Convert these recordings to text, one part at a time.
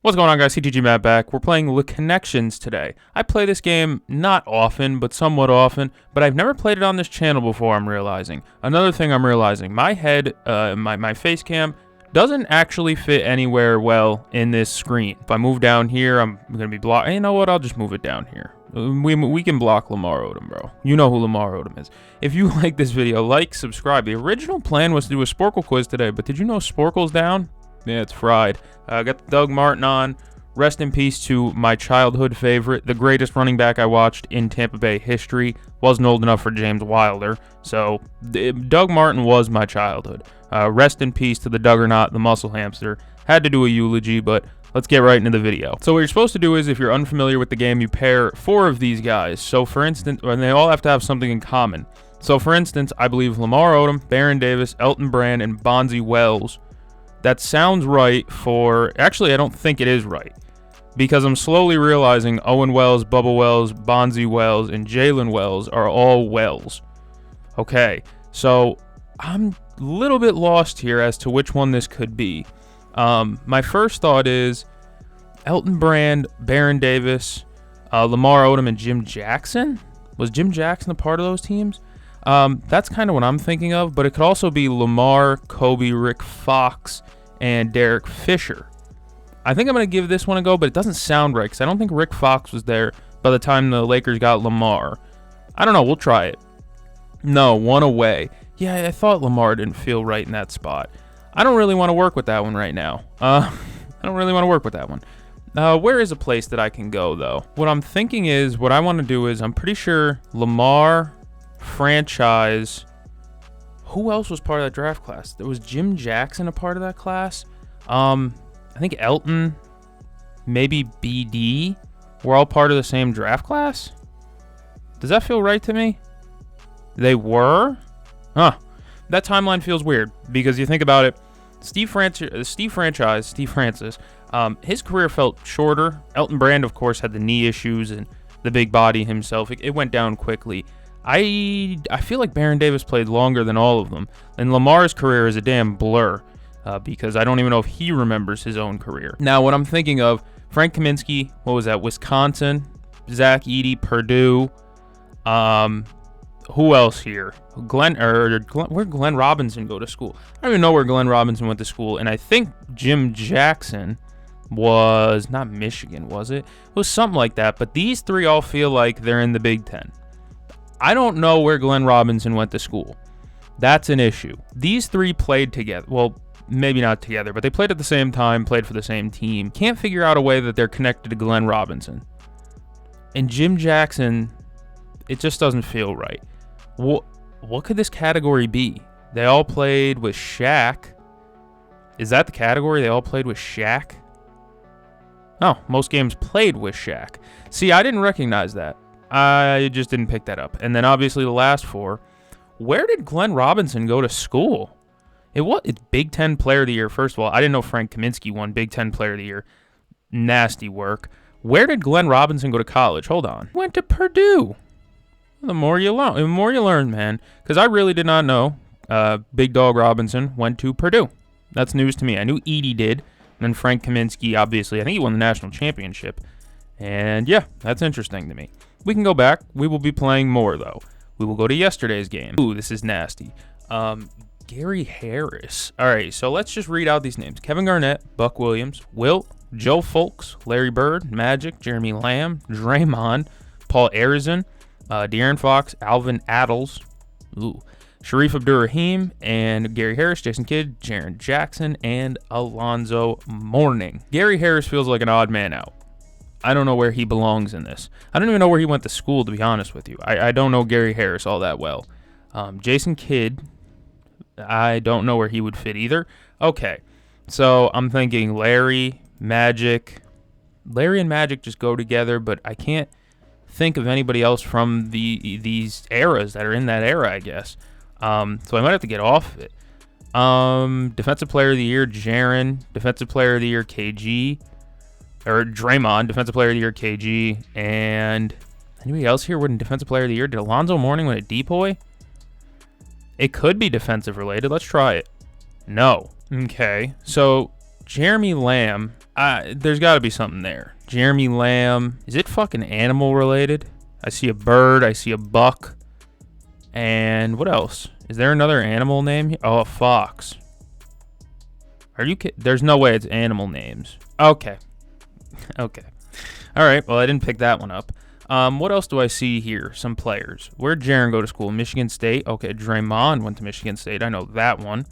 What's going on, guys? CTG Matt back. We're playing Le Connections today. I play this game not often, but somewhat often, but I've never played it on this channel before, I'm realizing. Another thing I'm realizing, my head, my face cam doesn't actually fit anywhere well in this screen. If I move down here, I'm going to be blocked. You know what? I'll just move it down here. We can block Lamar Odom, bro. You know who Lamar Odom is. If you like this video, like, subscribe. The original plan was to do a Sporkle quiz today, but did you know Sporkle's down? Yeah, it's fried. Got Doug Martin on. Rest in peace to my childhood favorite, the greatest running back I watched in Tampa Bay history. Wasn't old enough for James Wilder, so Doug Martin was my childhood. Rest in peace to the Duggernaut, the muscle hamster. Had to do a eulogy, but let's get right into the video. So what you're supposed to do is, if you're unfamiliar with the game, you pair 4 of these guys. So for instance, and they all have to have something in common. So for instance, I believe Lamar Odom, Baron Davis, Elton Brand, and Bonzi Wells. That sounds right for... Actually, I don't think it is right. Because I'm slowly realizing Owen Wells, Bubba Wells, Bonzi Wells, and Jalen Wells are all Wells. Okay, so I'm a little bit lost here as to which one this could be. My first thought is Elton Brand, Baron Davis, Lamar Odom, and Jim Jackson? Was Jim Jackson a part of those teams? That's kind of what I'm thinking of, but it could also be Lamar, Kobe, Rick Fox, and Derek Fisher. I think I'm going to give this one a go, but it doesn't sound right because I don't think Rick Fox was there by the time the Lakers got Lamar. I don't know. We'll try it. No, one away. Yeah, I thought Lamar didn't feel right in that spot. I don't really want to work with that one right now. I don't really want to work with that one. Where is a place that I can go, though? What I'm thinking is, what I want to do is, I'm pretty sure Lamar... franchise. Who else was part of that draft class? There was Jim Jackson a part of that class. I think Elton, maybe BD, were all part of the same draft class. Does that feel right to me? They were? Huh. That timeline feels weird because you think about it. Steve Francis, his career felt shorter. Elton Brand, of course, had the knee issues and the big body himself. It went down quickly. I feel like Baron Davis played longer than all of them. And Lamar's career is a damn blur because I don't even know if he remembers his own career. Now, what I'm thinking of, Frank Kaminsky, what was that, Wisconsin, Zach Edey, Purdue, who else here? Where'd Glenn Robinson go to school? I don't even know where Glenn Robinson went to school. And I think Jim Jackson was not Michigan, was it? It was something like that. But these 3 all feel like they're in the Big Ten. I don't know where Glenn Robinson went to school. That's an issue. These 3 played together. Well, maybe not together, but they played at the same time, played for the same team. Can't figure out a way that they're connected to Glenn Robinson. And Jim Jackson, it just doesn't feel right. What could this category be? They all played with Shaq. Is that the category? They all played with Shaq? Oh, most games played with Shaq. See, I didn't recognize that. I just didn't pick that up. And then obviously the last 4. Where did Glenn Robinson go to school? It's Big Ten Player of the Year. First of all, I didn't know Frank Kaminsky won Big Ten Player of the Year. Nasty work. Where did Glenn Robinson go to college? Hold on. Went to Purdue. The more you learn, man. Because I really did not know Big Dog Robinson went to Purdue. That's news to me. I knew Edey did. And then Frank Kaminsky, obviously, I think he won the national championship. And yeah, that's interesting to me. We can go back. We will be playing more, though. We will go to yesterday's game. Ooh, this is nasty. Gary Harris. All right, so let's just read out these names. Kevin Garnett, Buck Williams, Wilt, Joe Fulks, Larry Bird, Magic, Jeremy Lamb, Draymond, Paul Arizin, De'Aaron Fox, Alvin Adels, Sharif Abdur-Rahim, and Gary Harris, Jason Kidd, Jaren Jackson, and Alonzo Mourning. Gary Harris feels like an odd man out. I don't know where he belongs in this. I don't even know where he went to school, to be honest with you. I don't know Gary Harris all that well. Jason Kidd, I don't know where he would fit either. Okay, so I'm thinking Larry, Magic. Larry and Magic just go together, but I can't think of anybody else from these eras that are in that era, I guess. So I might have to get off of it. Defensive Player of the Year, Jaren. Defensive Player of the Year, KG. Or Draymond, Defensive Player of the Year, KG. And anybody else here win Defensive Player of the Year? Did Alonzo Mourning win a Depoy? It could be defensive related. Let's try it. No. Okay. So Jeremy Lamb, There's got to be something there. Jeremy Lamb. Is it fucking animal related? I see a bird. I see a buck. And what else? Is there another animal name here? Oh, a fox. Are you kidding? There's no way it's animal names. Okay. Okay. All right. Well, I didn't pick that one up. What else do I see here? Some players. Where'd Jaren go to school? Michigan State. Okay, Draymond went to Michigan State. I know that one.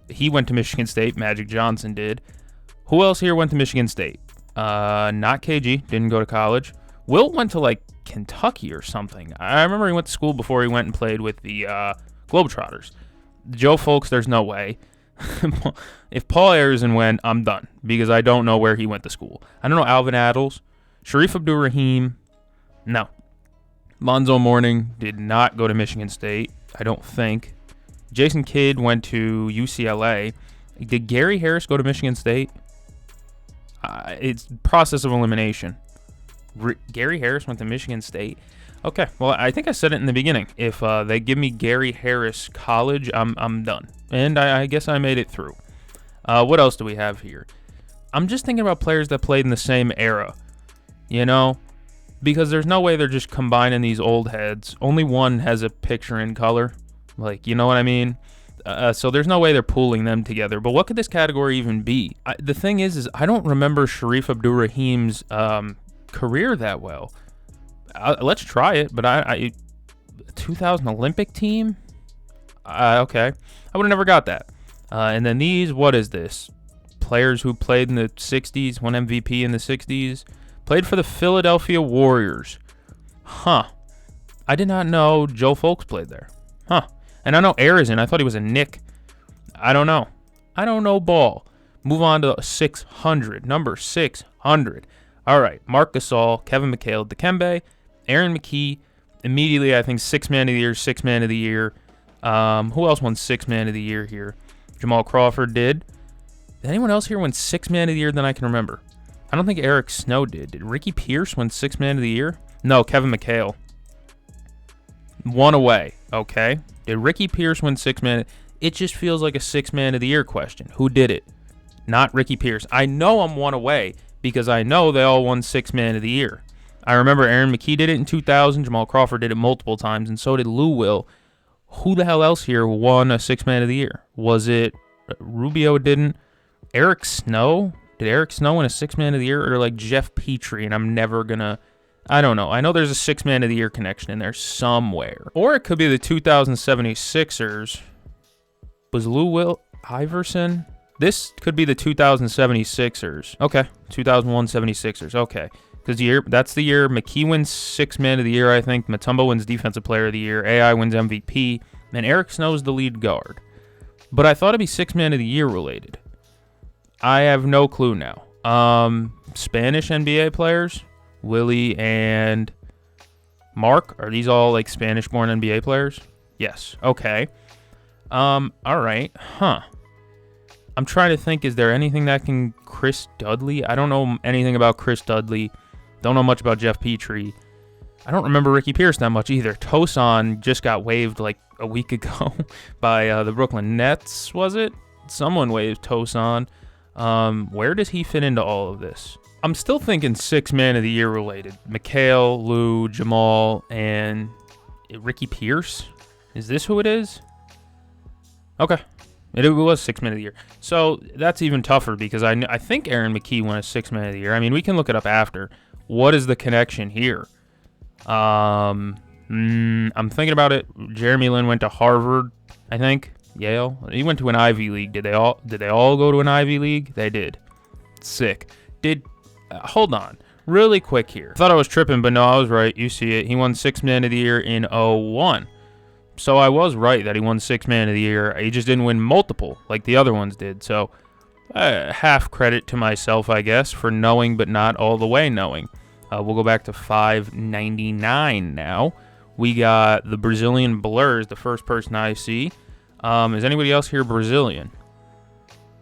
He went to Michigan State. Magic Johnson did. Who else here went to Michigan State? Not KG. Didn't go to college. Wilt went to, like, Kentucky or something. I remember he went to school before he went and played with the Globetrotters. Joe Folks, there's no way. If Paul Arizin went, I'm done because I don't know where he went to school. I don't know Alvin Adels. Sharif Abdur-Rahim, no. Lonzo Mourning did not go to Michigan State, I don't think. Jason Kidd went to UCLA. Did Gary Harris go to Michigan State? It's process of elimination. Gary Harris went to Michigan State. Okay, well, I think I said it in the beginning. If they give me Gary Harris College, I'm done. And I guess I made it through. What else do we have here? I'm just thinking about players that played in the same era, you know? Because there's no way they're just combining these old heads. Only one has a picture in color. Like, you know what I mean? So there's no way they're pooling them together. But what could this category even be? The thing is I don't remember Sharif Abdur-Rahim's career that well. Let's try it, but I 2000 Olympic team? Okay. I would have never got that. And then these, what is this? Players who played in the 60s, won MVP in the 60s, played for the Philadelphia Warriors. Huh. I did not know Joe Folks played there. Huh. And I know Arizin. I thought he was a Knick. I don't know. I don't know ball. Move on to 600. Number 600. All right. Marc Gasol, Kevin McHale, Dikembe, Aaron McKee. Immediately, I think 6th man of the year, 6th man of the year. Who else won 6th man of the year here? Jamal Crawford did. Did anyone else here win 6th man of the year that I can remember? I don't think Eric Snow did. Did Ricky Pierce win 6th man of the year? No, Kevin McHale. One away. Okay. Did Ricky Pierce win 6th man? It just feels like a 6th man of the year question. Who did it? Not Ricky Pierce. I know I'm one away because I know they all won 6th man of the year. I remember Aaron McKee did it in 2000. Jamal Crawford did it multiple times, and so did Lou Will. Who the hell else here won a 6th man of the year? Was it Rubio didn't? Eric Snow? Did Eric Snow win a 6th man of the year? Or like Jeff Petrie? And I'm never going to... I don't know. I know there's a 6th man of the year connection in there somewhere. Or it could be the 2076ers. Was Lou Will Iverson? This could be the 2076ers. Okay. 2001 76ers. Okay. Because that's the year McKee wins 6th man of the year, I think. Mutombo wins defensive player of the year. AI wins MVP. And Eric Snow's the lead guard. But I thought it'd be 6th man of the year related. I have no clue now. Spanish NBA players? Willie and Mark? Are these all like Spanish-born NBA players? Yes. Okay. All right. Huh. I'm trying to think, is there anything that can... Chris Dudley? I don't know anything about Chris Dudley. Don't know much about Jeff Petrie. I don't remember Ricky Pierce that much either. Tosan just got waived like a week ago by the Brooklyn Nets, was it? Someone waived Tosan. Where does he fit into all of this? I'm still thinking 6th man of the year related. McHale, Lou, Jamal, and Ricky Pierce. Is this who it is? Okay. It was 6th man of the year. So that's even tougher because I think Aaron McKee won a 6th man of the year. I mean, we can look it up after. What is the connection here? I'm thinking about it. Jeremy Lin went to Harvard, I think. Yale. He went to an Ivy League. Did they all go to an Ivy League? They did. Sick. Hold on. Really quick here. I thought I was tripping, but no, I was right. You see it. He won 6th man of the year in 01. So I was right that he won 6th man of the year. He just didn't win multiple like the other ones did. So half credit to myself, I guess, for knowing but not all the way knowing. We'll go back to 599 now. We got the Brazilian Blur is the first person I see. Is anybody else here Brazilian?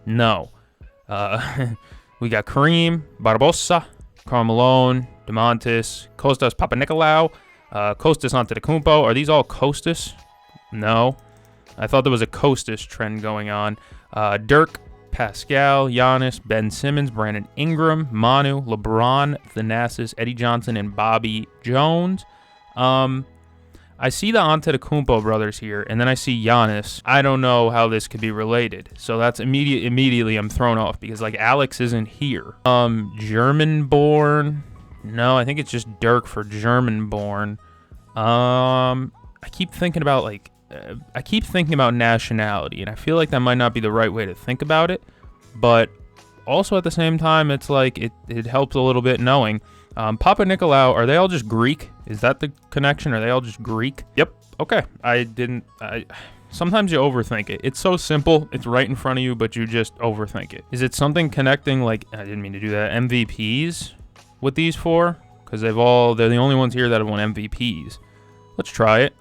No. We got Kareem, Barbosa, Karl Malone, DeMontis, Kostas Papanikolaou, Kostas Antetokounmpo. Are these all Kostas? No. I thought there was a Kostas trend going on. Dirk, Pascal, Giannis, Ben Simmons, Brandon Ingram, Manu, LeBron, Thanasis, Eddie Johnson, and Bobby Jones. I see the Antetokounmpo brothers here, and then I see Giannis. I don't know how this could be related, so that's immediately I'm thrown off because like Alex isn't here. German-born. No, I think it's just Dirk for German-born. I keep thinking about nationality, and I feel like that might not be the right way to think about it, but also at the same time, it's like it helps a little bit knowing. Papa Nicolau, are they all just Greek? Is that the connection? Are they all just Greek? Yep. Okay. Sometimes you overthink it. It's so simple. It's right in front of you, but you just overthink it. Is it something connecting, like, I didn't mean to do that, MVPs with these four? Because they're the only ones here that have won MVPs. Let's try it.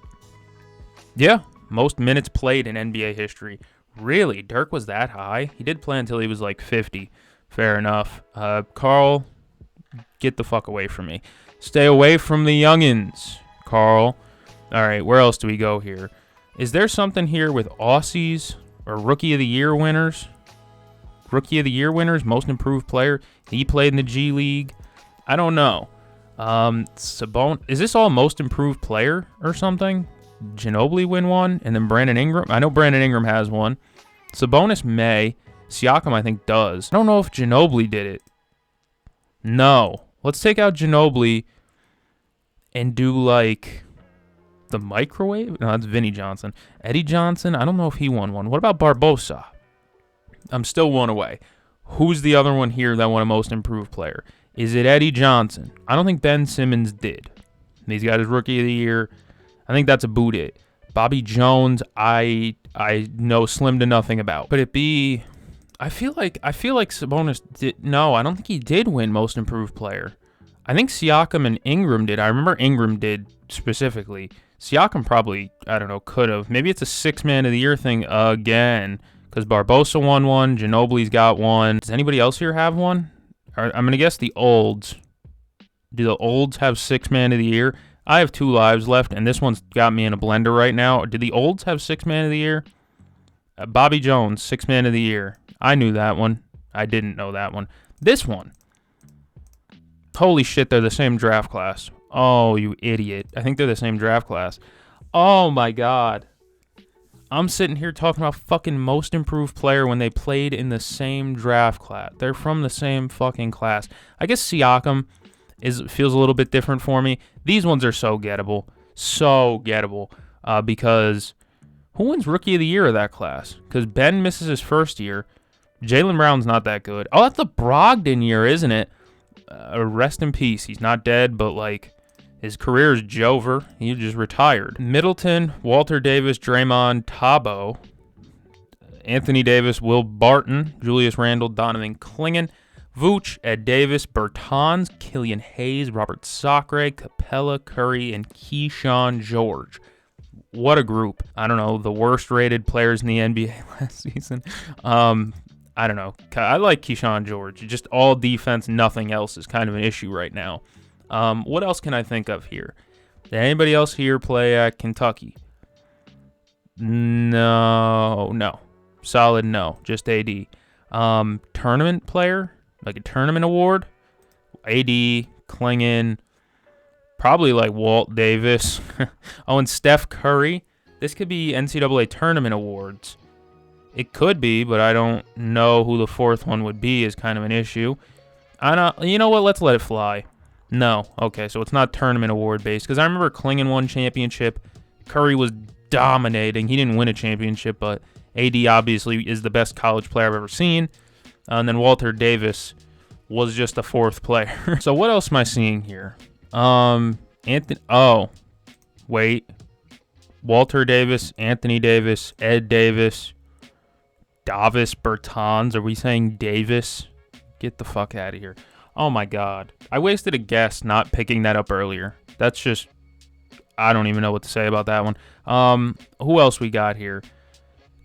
Yeah. Most minutes played in NBA history. Really? Dirk was that high? He did play until he was like 50. Fair enough. Carl, get the fuck away from me. Stay away from the youngins, Carl. All right, where else do we go here? Is there something here with Aussies or Rookie of the Year winners? Rookie of the Year winners, most improved player. He played in the G League. I don't know. Is this all most improved player or something? Ginobili win one, and then Brandon Ingram. I know Brandon Ingram has one. Sabonis may. Siakam, I think, does. I don't know if Ginobili did it. No. Let's take out Ginobili and do, like, the microwave? No, that's Vinny Johnson. Eddie Johnson, I don't know if he won one. What about Barbosa? I'm still one away. Who's the other one here that won a most improved player? Is it Eddie Johnson? I don't think Ben Simmons did. He's got his Rookie of the Year. I think that's a boot it. Bobby Jones, I know slim to nothing about. Could it be? I feel like Sabonis did. No, I don't think he did win most improved player. I think Siakam and Ingram did. I remember Ingram did specifically. Siakam probably, I don't know, could have. Maybe it's a 6-man of the year thing again because Barbosa won one. Ginobili's got one. Does anybody else here have one? I'm going to guess the Olds. Do the Olds have 6-man of the year? I have 2 lives left, and this one's got me in a blender right now. Did the Olds have 6-man of the year? Bobby Jones, 6-man of the year. I knew that one. I didn't know that one. This one. Holy shit, they're the same draft class. Oh, you idiot. I think they're the same draft class. Oh, my God. I'm sitting here talking about fucking most improved player when they played in the same draft class. They're from the same fucking class. I guess Siakam feels a little bit different for me. These ones are so gettable. So gettable. Because who wins Rookie of the Year of that class? Because Ben misses his first year. Jaylen Brown's not that good. Oh, that's the Brogdon year, isn't it? Rest in peace. He's not dead, but, like, his career is over. He just retired. Middleton, Walter Davis, Draymond, Tabo, Anthony Davis, Will Barton, Julius Randle, Donovan Clingan, Vooch, Ed Davis, Bertans, Killian Hayes, Robert Sacre, Capella, Curry, and Keyshawn George. What a group. I don't know, the worst rated players in the NBA last season. I don't know. I like Keyshawn George. Just all defense, nothing else is kind of an issue right now. What else can I think of here? Did anybody else here play at Kentucky? No. Solid no. Just AD. Tournament player? Like a tournament award? AD, Clingan, probably like Walt Davis. Oh, and Steph Curry. This could be NCAA tournament awards. It could be, but I don't know who the fourth one would be is kind of an issue. You know what? Let's let it fly. No. Okay, so it's not tournament award based because I remember Clingan won championship. Curry was dominating. He didn't win a championship, but AD obviously is the best college player I've ever seen. And then Walter Davis was just a fourth player. So what else am I seeing here? Anthony. Oh, wait. Walter Davis, Anthony Davis, Ed Davis, Davis Bertans. Are we saying Davis? Get the fuck out of here. Oh my God. I wasted a guess not picking that up earlier. That's just, I don't even know what to say about that one. Who else we got here?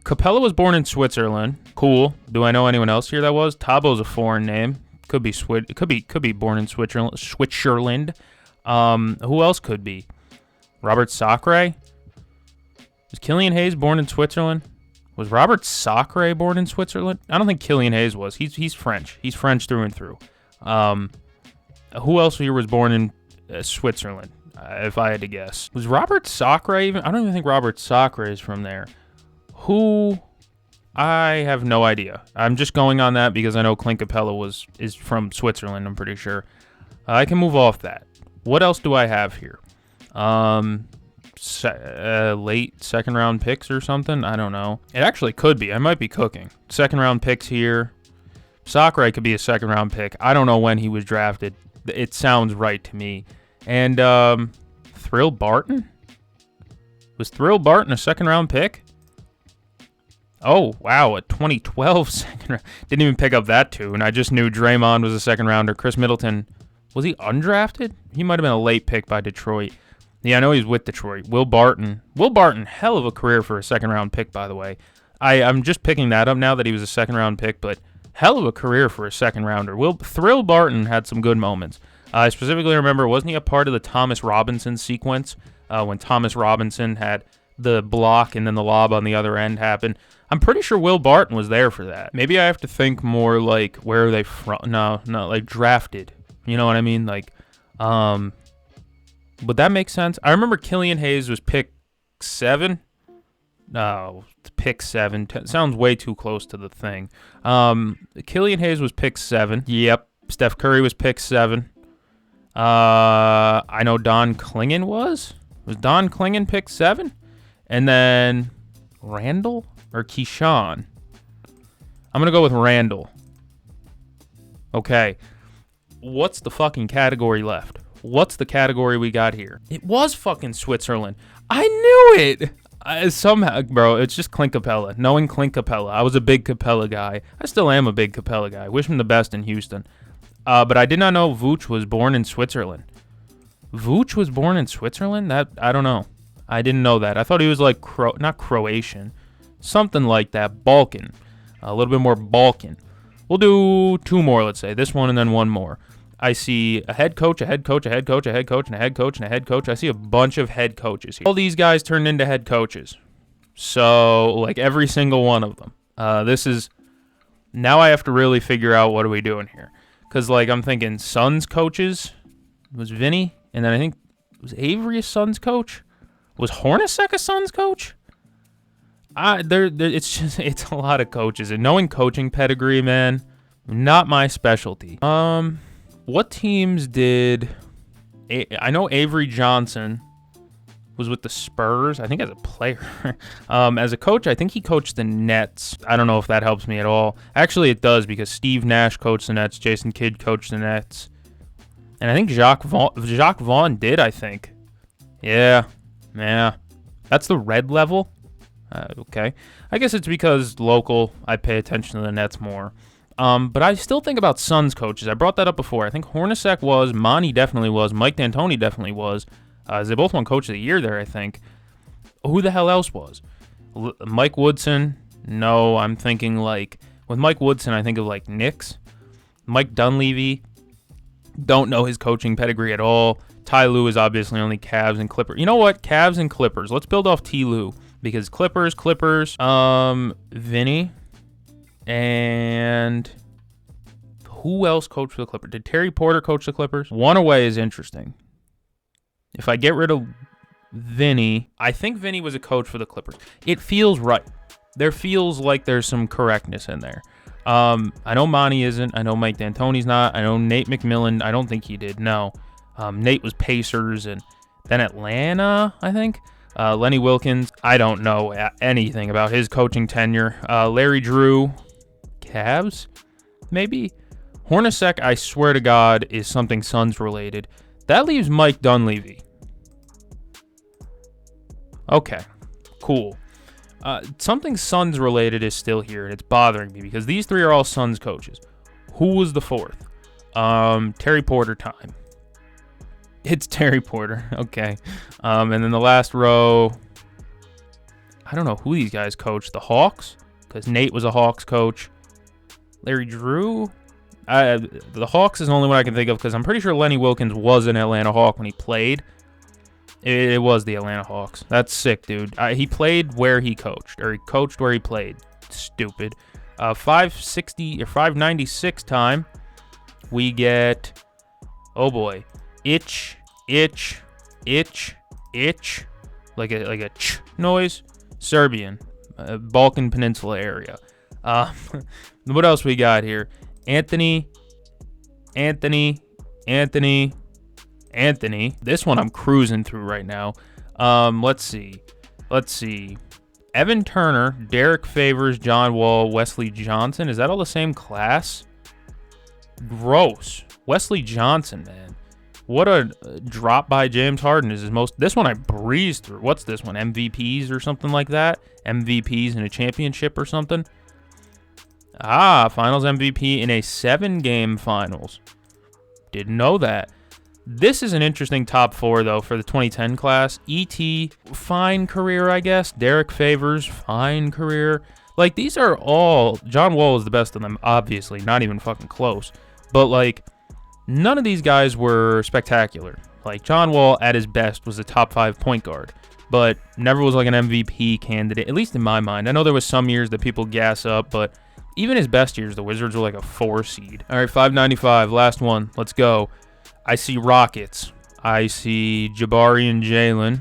Capella was born in Switzerland. Cool. Do I know anyone else here that was? Tabo's a foreign name. Could be could be born in Switzerland. Who else could be? Robert Sacre? Was Killian Hayes born in Switzerland? Was Robert Sacre born in Switzerland? I don't think Killian Hayes was. He's French. He's French through and through. Who else here was born in Switzerland? If I had to guess, was Robert Sacre even? I don't even think Robert Sacre is from there. Who? I have no idea. I'm just going on that because I know Clint Capella is from Switzerland. I'm pretty sure. I can move off that. What else do I have here? Late second round picks or something. I don't know. It actually could be. I might be cooking. Second round picks here. Sacre could be a second round pick. I don't know when he was drafted. It sounds right to me. And Thrill Barton? Was Thrill Barton a second round pick? Oh, wow, a 2012 second round. Didn't even pick up that too, and I just knew Draymond was a second rounder. Chris Middleton, was he undrafted? He might have been a late pick by Detroit. Yeah, I know he's with Detroit. Will Barton, hell of a career for a second round pick, by the way. I'm just picking that up now that he was a second round pick, but hell of a career for a second rounder. Thrill Barton had some good moments. I specifically remember, wasn't he a part of the Thomas Robinson sequence when Thomas Robinson had the block and then the lob on the other end happen? I'm pretty sure Will Barton was there for that. Maybe I have to think more like, where are they from? No, like drafted. You know what I mean? Like, would that make sense? I remember Killian Hayes was pick 7. No, pick 7. Sounds way too close to the thing. Killian Hayes was pick 7. Yep. Steph Curry was pick 7. I know Don Klingon was. Was Don Klingon pick 7? And then Randall or Keyshawn? I'm going to go with Randall. Okay. What's the fucking category left? What's the category we got here? It was fucking Switzerland. I knew it. Somehow, bro, it's just Clint Capella. Knowing Clint Capella. I was a big Capella guy. I still am a big Capella guy. Wish him the best in Houston. But I did not know Vooch was born in Switzerland. Vooch was born in Switzerland? That I don't know. I didn't know that. I thought he was like not Croatian. Something like that. Balkan. A little bit more Balkan. We'll do 2 more, let's say. This one and then 1 more. I see a head coach, a head coach, a head coach, a head coach, and a head coach, and a head coach. I see a bunch of head coaches here. All these guys turned into head coaches. So, like, every single one of them. This is... Now I have to really figure out what are we doing here. Because, like, I'm thinking Suns coaches was Vinny. And then I think, was Avery a Suns coach? Was Hornacek a Suns coach? It's a lot of coaches. And knowing coaching pedigree, man, not my specialty. What teams did... I know Avery Johnson was with the Spurs, I think as a player. As a coach, I think he coached the Nets. I don't know if that helps me at all. Actually, it does, because Steve Nash coached the Nets, Jason Kidd coached the Nets. And I think Jacques Vaughn did, I think. Yeah. That's the red level? Okay. I guess it's because local, I pay attention to the Nets more. But I still think about Suns coaches. I brought that up before. I think Hornacek was, Monty definitely was, Mike D'Antoni definitely was. They both won Coach of the Year there, I think. Who the hell else was? Mike Woodson? No, I'm thinking like, with Mike Woodson, I think of like Knicks. Mike Dunleavy? Don't know his coaching pedigree at all. Ty Lue is obviously only Cavs and Clippers. You know what? Cavs and Clippers. Let's build off T. Lue. Because Clippers, Vinny. And who else coached for the Clippers? Did Terry Porter coach the Clippers? One away is interesting. If I get rid of Vinny, I think Vinny was a coach for the Clippers. It feels right. There feels like there's some correctness in there. I know Monty isn't. I know Mike D'Antoni's not. I know Nate McMillan. I don't think he did. No. Nate was Pacers and then Atlanta, I think. Lenny Wilkins. I don't know anything about his coaching tenure. Larry Drew. Cavs? Maybe? Hornacek, I swear to God, is something Suns related. That leaves Mike Dunleavy. Okay. Cool. Something Suns related is still here, and it's bothering me because these 3 are all Suns coaches. Who was the 4th? Terry Porter time. It's Terry Porter. Okay. And then the last row, I don't know who these guys coached. The Hawks? Because Nate was a Hawks coach. Larry Drew? The Hawks is the only one I can think of because I'm pretty sure Lenny Wilkins was an Atlanta Hawk when he played. It was the Atlanta Hawks. That's sick, dude. He played where he coached, or he coached where he played. Stupid. 560 or 596 time. We get, oh boy, itch, like a ch noise. Serbian, Balkan Peninsula area. What else we got here? Anthony. This one I'm cruising through right now. Let's see. Evan Turner, Derek Favors, John Wall, Wesley Johnson. Is that all the same class? Gross. Wesley Johnson, man. What a drop by James Harden is his most. This one I breezed through. What's this one? MVPs or something like that? MVPs in a championship or something? Finals MVP in a 7-game finals. Didn't know that. This is an interesting top 4, though, for the 2010 class. E.T., fine career, I guess. Derek Favors, fine career. Like, these are all... John Wall is the best of them, obviously. Not even fucking close. But, like, none of these guys were spectacular. Like, John Wall, at his best, was a top 5 point guard. But never was, like, an MVP candidate, at least in my mind. I know there was some years that people gas up, but even his best years, the Wizards were, like, a 4 seed. All right, 595, last one. Let's go. I see Rockets. I see Jabari and Jalen.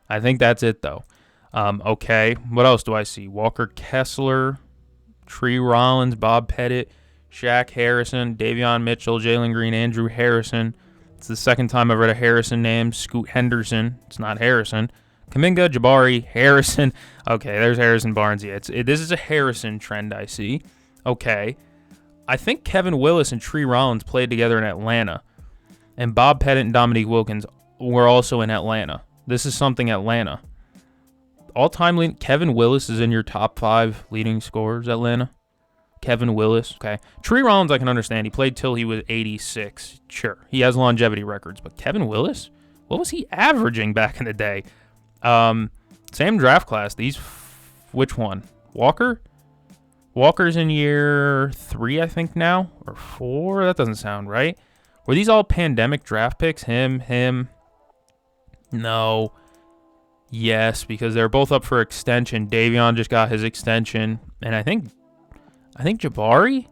I think that's it, though. Okay. What else do I see? Walker Kessler, Tree Rollins, Bob Pettit, Shaq Harrison, Davion Mitchell, Jalen Green, Andrew Harrison. It's the second time I've read a Harrison name. Scoot Henderson. It's not Harrison. Kuminga, Jabari, Harrison. Okay, there's Harrison Barnes. Yeah, this is a Harrison trend I see. Okay. I think Kevin Willis and Tree Rollins played together in Atlanta. And Bob Pettit and Dominique Wilkins were also in Atlanta. This is something Atlanta. All-time lead, Kevin Willis is in your top 5 leading scorers, Atlanta. Kevin Willis, okay. Tree Rollins, I can understand. He played till he was 86. Sure, he has longevity records. But Kevin Willis? What was he averaging back in the day? Same draft class. Which one? Walker? Walker's in year 3, I think now. Or 4? That doesn't sound right. Were these all pandemic draft picks? Him. No. Yes, because they're both up for extension. Davion just got his extension. And I think Jabari?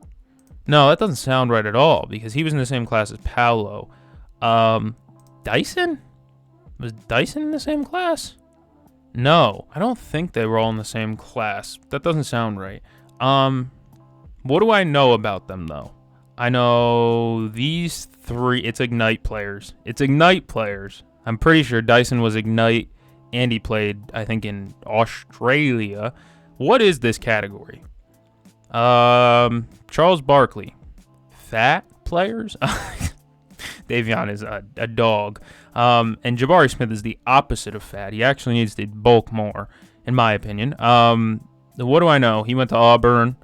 No, that doesn't sound right at all because he was in the same class as Paolo. Dyson? Was Dyson in the same class? No, I don't think they were all in the same class. That doesn't sound right. What do I know about them, though? I know these 3. It's Ignite players. I'm pretty sure Dyson was Ignite, and he played, I think, in Australia. What is this category? Charles Barkley. Fat players? Davion is a dog. And Jabari Smith is the opposite of fat. He actually needs to bulk more, in my opinion. What do I know? He went to Auburn.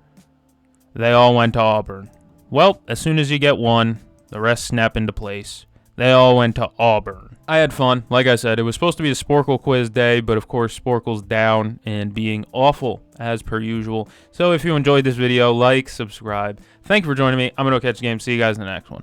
They all went to Auburn. Well, as soon as you get one, the rest snap into place. They all went to Auburn. I had fun. Like I said, it was supposed to be a Sporkle quiz day, but of course, Sporkle's down and being awful as per usual. So if you enjoyed this video, like, subscribe. Thank you for joining me. I'm going to catch the game. See you guys in the next one.